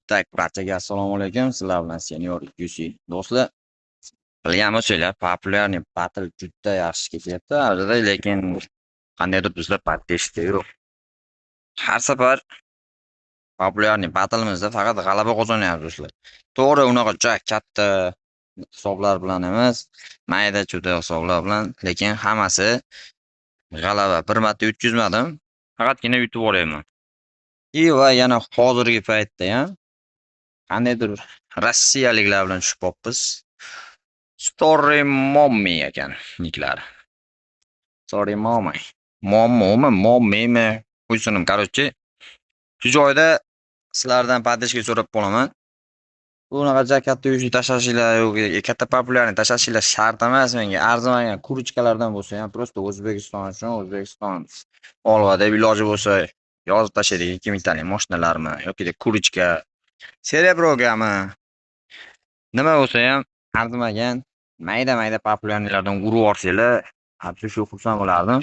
Tak, barchaga assalomu alaykum. Sizlar bilan Senior Yusi. Do'stlar, bilgan bo'lsanglar, populyarniy battle juda yaxshi ketyapti hozirda, lekin qandaydir bizlar поддержка yo'q. Har safar populyarniy battle'imizda faqat g'alaba qozonyapmiz do'stlar. To'g'ri, unaqa juda katta hisoblar bilan emas, mayda-chuda hisoblar bilan, lekin hammasi g'alaba. Bir marta yutqizmadim, faqatgina yutib olyapman. Va yana hozirgi paytda ham qandaydir rossiyaliklar bilan tushib qolibmiz. Story Mommy ekan niklari. Story Mommy. Mommimi? Qo'ysinim, короче. Shu joyda sizlardan поддержка so'rab qolaman. Bunaqa katta uyni tashlashinglar yoki katta populyarni tashlashinglar shart emas menga. Arzimagan kuruchkalardan bo'lsa ham просто O'zbekiston uchun O'zbekiston olva deb iloji bo'lsa yozib tashlaydik 2000 talik mashinalarmi yoki kuruchka Serebrogami nima bo'lsa ham arzimagan mayda-mayda populyarnilardan urib yuborsanglar, hatto shu xursand bo'lardim.